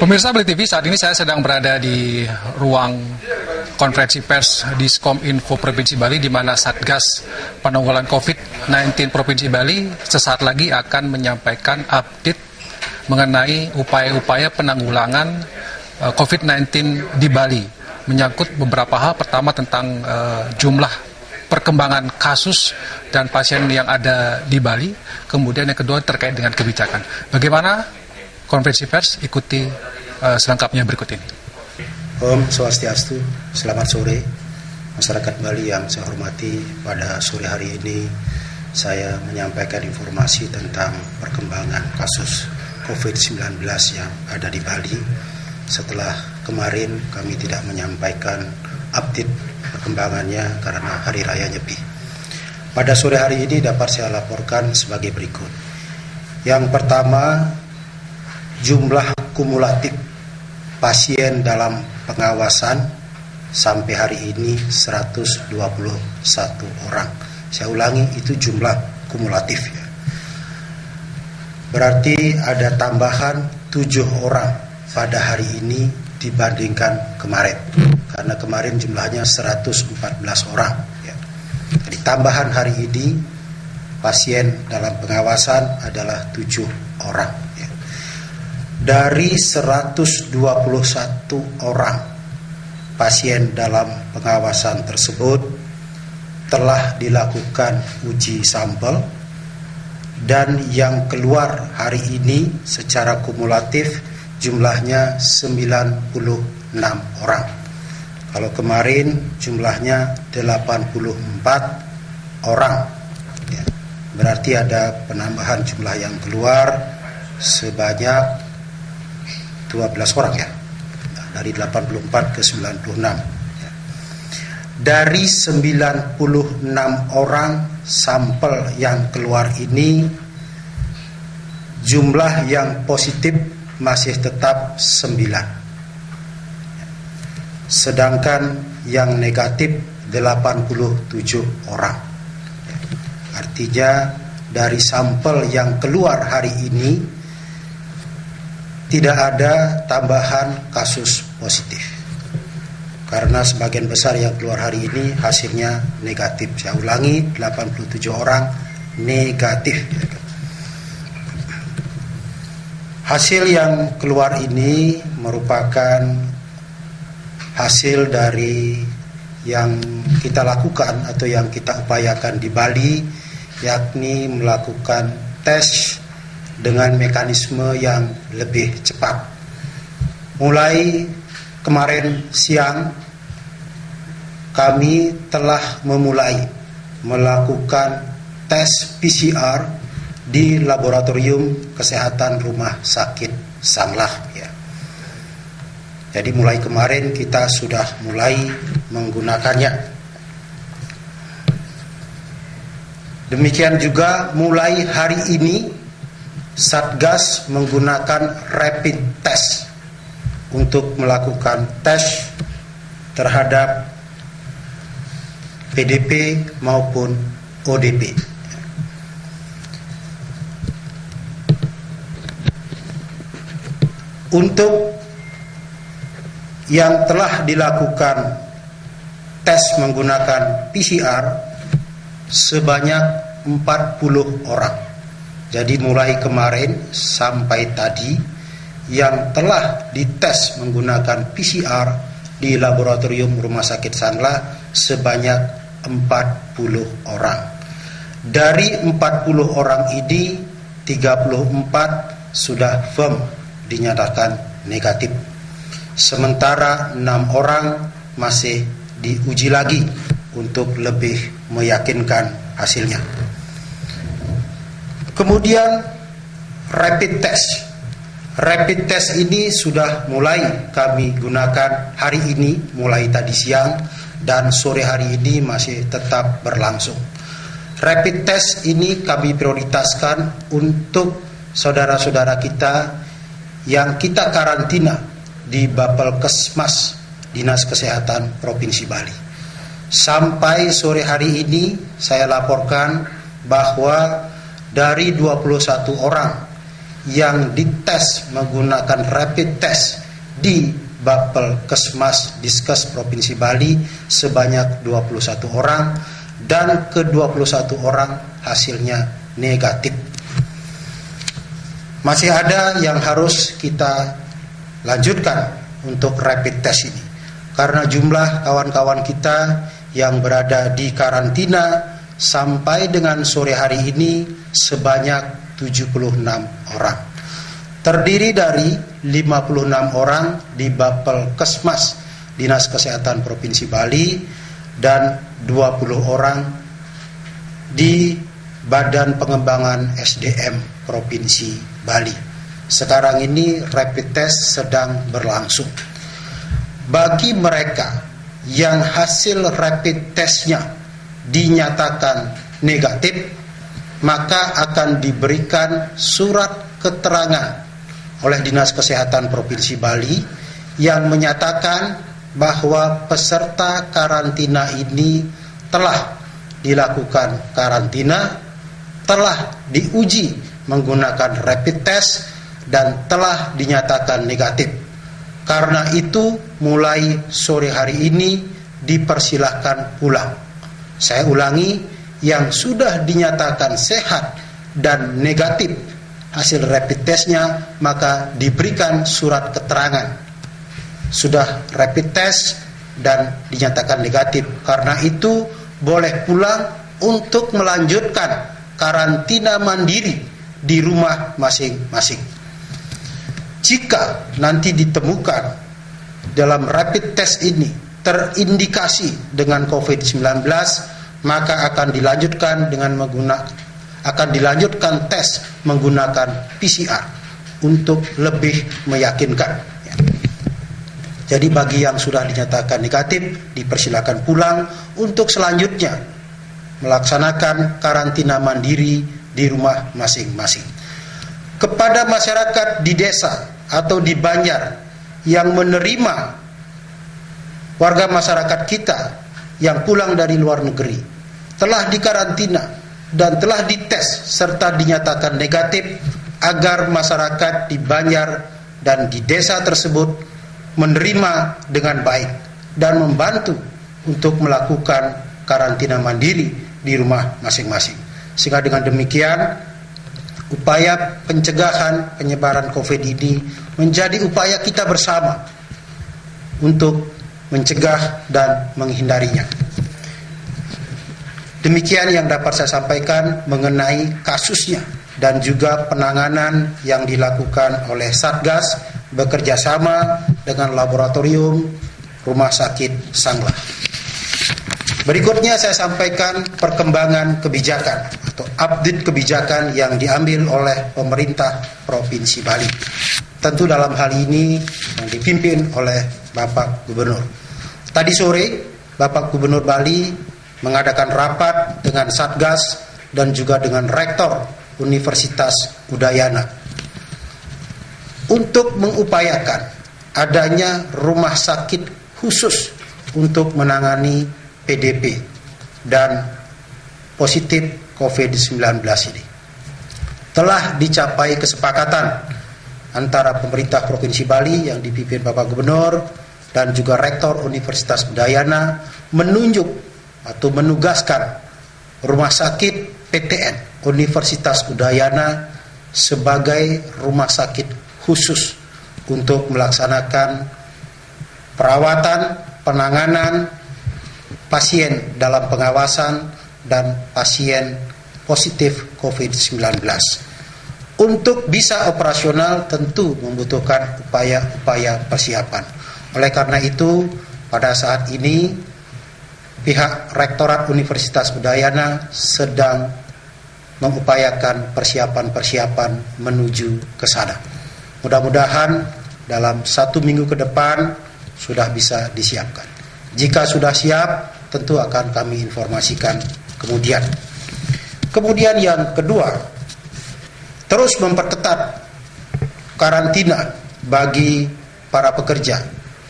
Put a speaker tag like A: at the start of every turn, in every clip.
A: Pemirsa Beli TV, saat ini saya sedang berada di ruang konferensi pers di Diskominfo Provinsi Bali, di mana Satgas Penanggulangan COVID-19 Provinsi Bali sesaat lagi akan menyampaikan update mengenai upaya-upaya penanggulangan COVID-19 di Bali. Menyangkut beberapa hal, pertama tentang jumlah perkembangan kasus dan pasien yang ada di Bali, kemudian yang kedua terkait dengan kebijakan. Bagaimana konferensi pers? Ikuti selengkapnya berikut ini.
B: Om Swastiastu, selamat sore masyarakat Bali yang saya hormati. Pada sore hari ini saya menyampaikan informasi tentang perkembangan kasus COVID-19 yang ada di Bali. Setelah kemarin kami tidak menyampaikan update perkembangannya karena Hari Raya Nyepi. Pada sore hari ini dapat saya laporkan sebagai berikut. Yang pertama, jumlah kumulatif pasien dalam pengawasan sampai hari ini 121 orang. Saya ulangi, itu jumlah kumulatif ya. Berarti ada tambahan 7 orang pada hari ini dibandingkan kemarin. Karena kemarin jumlahnya 114 orang ya. Jadi tambahan hari ini pasien dalam pengawasan adalah 7 orang ya. Dari 121 orang pasien dalam pengawasan tersebut telah dilakukan uji sampel, dan yang keluar hari ini secara kumulatif jumlahnya 96 orang. Kalau kemarin jumlahnya 84 orang ya. Berarti ada penambahan jumlah yang keluar sebanyak 12 orang ya, dari 84 ke 96 ya. Dari 96 orang sampel yang keluar ini, jumlah yang positif masih tetap 9, sedangkan yang negatif 87 orang ya. Artinya dari sampel yang keluar hari ini tidak ada tambahan kasus positif, karena sebagian besar yang keluar hari ini hasilnya negatif. Saya ulangi, 87 orang negatif. Hasil yang keluar ini merupakan hasil dari yang kita lakukan atau yang kita upayakan di Bali, yakni melakukan tes dengan mekanisme yang lebih cepat. Mulai kemarin siang kami telah memulai melakukan tes PCR di Laboratorium Kesehatan Rumah Sakit Sanglah ya. Jadi mulai kemarin kita sudah mulai menggunakannya. Demikian juga mulai hari ini Satgas menggunakan rapid test untuk melakukan tes terhadap PDP maupun ODP. Untuk yang telah dilakukan tes menggunakan PCR sebanyak 40 orang. Jadi mulai kemarin sampai tadi yang telah dites menggunakan PCR di Laboratorium Rumah Sakit Sanglah sebanyak 40 orang. Dari 40 orang ini 34 sudah firm dinyatakan negatif. Sementara 6 orang masih diuji lagi untuk lebih meyakinkan hasilnya. Kemudian rapid test. Rapid test ini sudah mulai kami gunakan hari ini, mulai tadi siang, dan sore hari ini masih tetap berlangsung. Rapid test ini kami prioritaskan untuk saudara-saudara kita yang kita karantina di Bapelkesmas Dinas Kesehatan Provinsi Bali. Sampai sore hari ini saya laporkan bahwa dari 21 orang yang dites menggunakan rapid test di Bapelkesmas Diskes Provinsi Bali sebanyak 21 orang, dan ke-21 orang hasilnya negatif. Masih ada yang harus kita lanjutkan untuk rapid test ini, karena jumlah kawan-kawan kita yang berada di karantina sampai dengan sore hari ini sebanyak 76 orang. Terdiri dari 56 orang di Bapelkesmas Dinas Kesehatan Provinsi Bali dan 20 orang di Badan Pengembangan SDM Provinsi Bali. Sekarang ini rapid test sedang berlangsung. Bagi mereka yang hasil rapid testnya dinyatakan negatif, maka akan diberikan surat keterangan oleh Dinas Kesehatan Provinsi Bali yang menyatakan bahwa peserta karantina ini telah dilakukan karantina, telah diuji menggunakan rapid test, dan telah dinyatakan negatif. Karena itu mulai sore hari ini dipersilahkan pulang. Saya ulangi, yang sudah dinyatakan sehat dan negatif hasil rapid testnya, maka diberikan surat keterangan sudah rapid test dan dinyatakan negatif. Karena itu boleh pulang untuk melanjutkan karantina mandiri di rumah masing-masing. Jika nanti ditemukan dalam rapid test ini terindikasi dengan COVID-19, maka akan dilanjutkan tes menggunakan PCR untuk lebih meyakinkan. Jadi bagi yang sudah dinyatakan negatif, dipersilakan pulang untuk selanjutnya melaksanakan karantina mandiri di rumah masing-masing. Kepada masyarakat di desa atau di Banjar yang menerima warga masyarakat kita yang pulang dari luar negeri, telah dikarantina dan telah dites serta dinyatakan negatif, agar masyarakat di Banjar dan di desa tersebut menerima dengan baik dan membantu untuk melakukan karantina mandiri di rumah masing-masing. Sehingga dengan demikian upaya pencegahan penyebaran COVID ini menjadi upaya kita bersama untuk mencegah dan menghindarinya. Demikian yang dapat saya sampaikan mengenai kasusnya dan juga penanganan yang dilakukan oleh Satgas bekerja sama dengan laboratorium Rumah Sakit Sanglah. Berikutnya saya sampaikan perkembangan kebijakan atau update kebijakan yang diambil oleh pemerintah Provinsi Bali. Tentu dalam hal ini yang dipimpin oleh Bapak Gubernur. Tadi sore Bapak Gubernur Bali mengadakan rapat dengan Satgas dan juga dengan Rektor Universitas Udayana untuk mengupayakan adanya rumah sakit khusus untuk menangani PDP dan positif COVID-19 ini. Telah dicapai kesepakatan antara pemerintah Provinsi Bali yang dipimpin Bapak Gubernur dan juga Rektor Universitas Udayana menunjuk atau menugaskan Rumah Sakit PTN Universitas Udayana sebagai rumah sakit khusus untuk melaksanakan perawatan, penanganan pasien dalam pengawasan dan pasien positif COVID-19. Untuk bisa operasional tentu membutuhkan upaya-upaya persiapan. Oleh karena itu, pada saat ini pihak Rektorat Universitas Udayana sedang mengupayakan persiapan-persiapan menuju ke sana. Mudah-mudahan dalam 1 minggu ke depan sudah bisa disiapkan. Jika sudah siap, tentu akan kami informasikan kemudian. Kemudian yang kedua, terus memperketat karantina bagi para pekerja,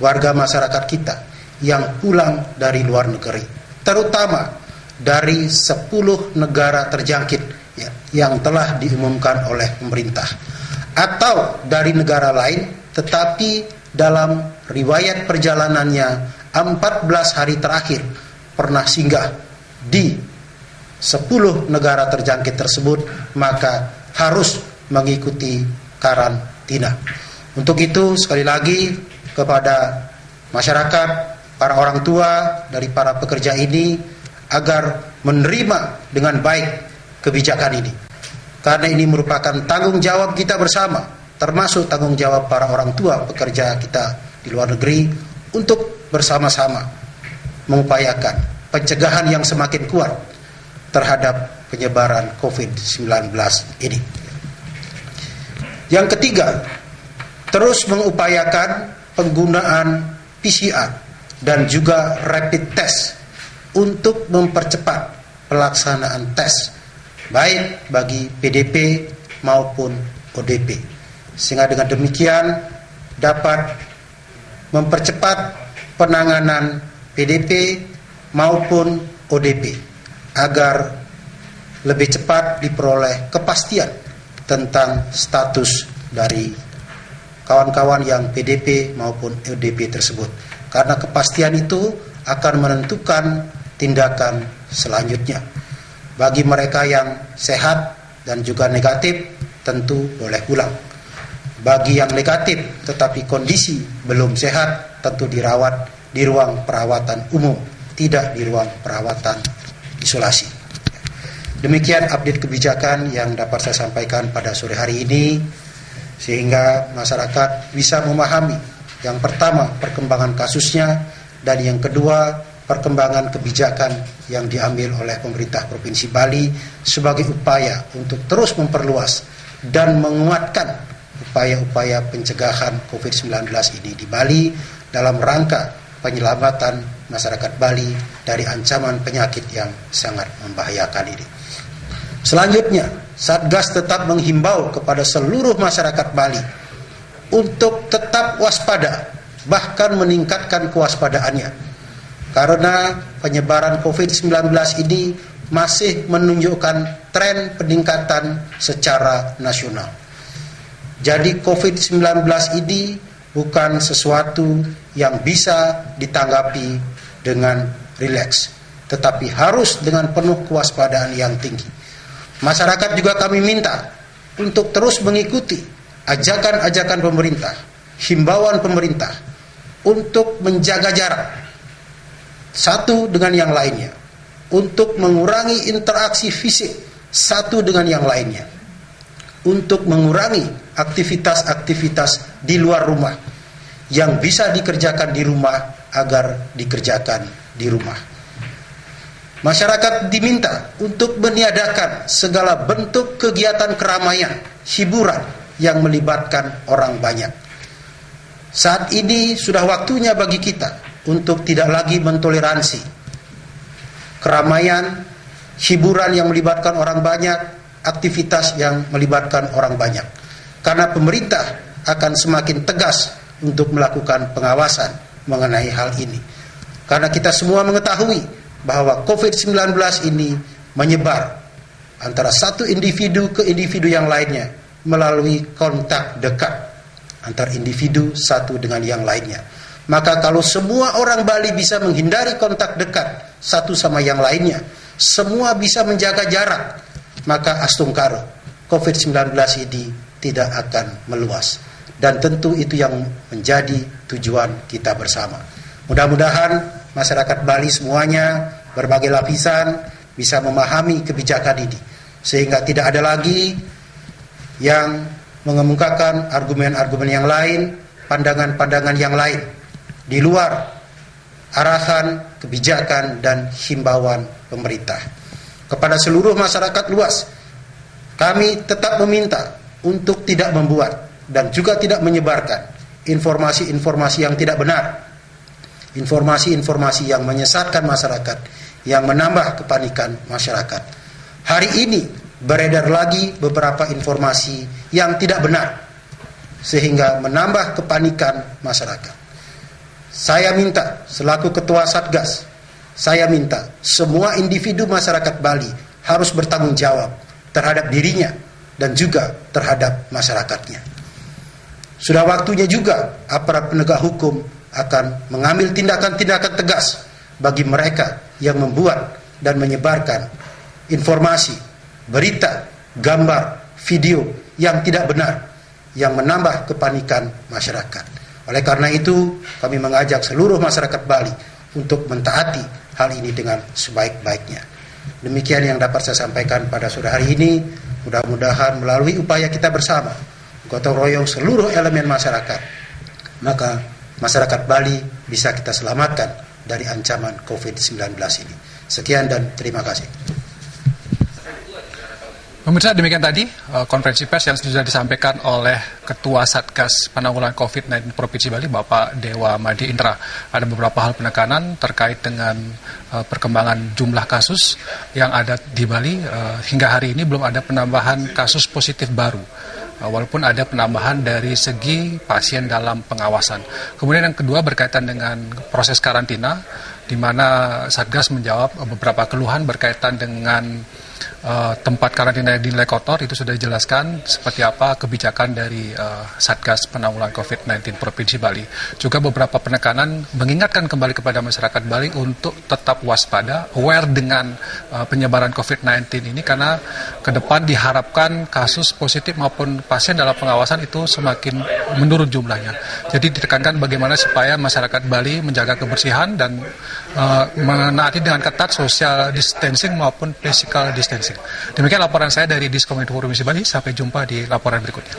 B: warga masyarakat kita yang pulang dari luar negeri, terutama dari 10 negara terjangkit yang telah diumumkan oleh pemerintah, atau dari negara lain, tetapi dalam riwayat perjalanannya 14 hari terakhir pernah singgah di 10 negara terjangkit tersebut, maka harus mengikuti karantina. Untuk itu sekali lagi kepada masyarakat, para orang tua dari para pekerja ini agar menerima dengan baik kebijakan ini. Karena ini merupakan tanggung jawab kita bersama, termasuk tanggung jawab para orang tua pekerja kita di luar negeri untuk bersama-sama mengupayakan pencegahan yang semakin kuat terhadap penyebaran COVID-19 ini. Yang ketiga, terus mengupayakan penggunaan PCR dan juga rapid test untuk mempercepat pelaksanaan tes baik bagi PDP maupun ODP, sehingga dengan demikian dapat mempercepat penanganan PDP maupun ODP agar lebih cepat diperoleh kepastian tentang status dari kawan-kawan yang PDP maupun ODP tersebut, karena kepastian itu akan menentukan tindakan selanjutnya. Bagi mereka yang sehat dan juga negatif tentu boleh pulang. Bagi yang negatif tetapi kondisi belum sehat tentu dirawat di ruang perawatan umum, tidak di ruang perawatan isolasi. Demikian update kebijakan yang dapat saya sampaikan pada sore hari ini, sehingga masyarakat bisa memahami yang pertama perkembangan kasusnya, dan yang kedua perkembangan kebijakan yang diambil oleh pemerintah Provinsi Bali sebagai upaya untuk terus memperluas dan menguatkan upaya-upaya pencegahan COVID-19 ini di Bali dalam rangka penyelamatan masyarakat Bali dari ancaman penyakit yang sangat membahayakan ini. Selanjutnya, Satgas tetap menghimbau kepada seluruh masyarakat Bali untuk tetap waspada, bahkan meningkatkan kewaspadaannya. Karena penyebaran COVID-19 ini masih menunjukkan tren peningkatan secara nasional. Jadi COVID-19 ini bukan sesuatu yang bisa ditanggapi dengan rileks, tetapi harus dengan penuh kewaspadaan yang tinggi. Masyarakat juga kami minta untuk terus mengikuti ajakan-ajakan pemerintah, himbauan pemerintah untuk menjaga jarak satu dengan yang lainnya, untuk mengurangi interaksi fisik satu dengan yang lainnya, untuk mengurangi aktivitas-aktivitas di luar rumah yang bisa dikerjakan di rumah agar dikerjakan di rumah. Masyarakat diminta untuk meniadakan segala bentuk kegiatan keramaian, hiburan yang melibatkan orang banyak. Saat ini sudah waktunya bagi kita untuk tidak lagi mentoleransi keramaian, hiburan yang melibatkan orang banyak, aktivitas yang melibatkan orang banyak. Karena pemerintah akan semakin tegas untuk melakukan pengawasan mengenai hal ini. Karena kita semua mengetahui bahwa COVID-19 ini menyebar antara satu individu ke individu yang lainnya melalui kontak dekat antar individu satu dengan yang lainnya. Maka kalau semua orang Bali bisa menghindari kontak dekat satu sama yang lainnya, semua bisa menjaga jarak, maka astungkaro COVID-19 ini tidak akan meluas. Dan tentu itu yang menjadi tujuan kita bersama. Mudah-mudahan masyarakat Bali semuanya, berbagai lapisan, bisa memahami kebijakan ini, sehingga tidak ada lagi yang mengemukakan argumen-argumen yang lain, pandangan-pandangan yang lain di luar arahan, kebijakan, dan himbauan pemerintah. Kepada seluruh masyarakat luas, kami tetap meminta untuk tidak membuat dan juga tidak menyebarkan informasi-informasi yang tidak benar, informasi-informasi yang menyesatkan masyarakat, yang menambah kepanikan masyarakat. Hari ini beredar lagi beberapa informasi yang tidak benar, sehingga menambah kepanikan masyarakat. Saya minta selaku Ketua Satgas, saya minta semua individu masyarakat Bali harus bertanggung jawab terhadap dirinya dan juga terhadap masyarakatnya. Sudah waktunya juga aparat penegak hukum akan mengambil tindakan-tindakan tegas bagi mereka yang membuat dan menyebarkan informasi, berita, gambar, video yang tidak benar, yang menambah kepanikan masyarakat. Oleh karena itu, kami mengajak seluruh masyarakat Bali untuk mentaati hal ini dengan sebaik-baiknya. Demikian yang dapat saya sampaikan pada sore hari ini. Mudah-mudahan melalui upaya kita bersama, gotong royong seluruh elemen masyarakat, maka masyarakat Bali bisa kita selamatkan dari ancaman COVID-19 ini. Sekian dan terima kasih.
A: Pemirsa, demikian tadi konferensi pers yang sudah disampaikan oleh Ketua Satgas Penanggulangan COVID-19 Provinsi Bali, Bapak Dewa Madi Indra. Ada beberapa hal penekanan terkait dengan perkembangan jumlah kasus yang ada di Bali. Hingga hari ini belum ada penambahan kasus positif baru, walaupun ada penambahan dari segi pasien dalam pengawasan. Kemudian yang kedua berkaitan dengan proses karantina, di mana Satgas menjawab beberapa keluhan berkaitan dengan tempat karantina yang dinilai kotor. Itu sudah dijelaskan seperti apa kebijakan dari Satgas Penanggulangan COVID-19 Provinsi Bali. Juga beberapa penekanan mengingatkan kembali kepada masyarakat Bali untuk tetap waspada, aware dengan penyebaran COVID-19 ini, karena ke depan diharapkan kasus positif maupun pasien dalam pengawasan itu semakin menurun jumlahnya. Jadi ditekankan bagaimana supaya masyarakat Bali menjaga kebersihan dan menaati dengan ketat social distancing maupun physical distancing. Demikian laporan saya dari Diskominfo Provinsi Bali. Sampai jumpa di laporan berikutnya.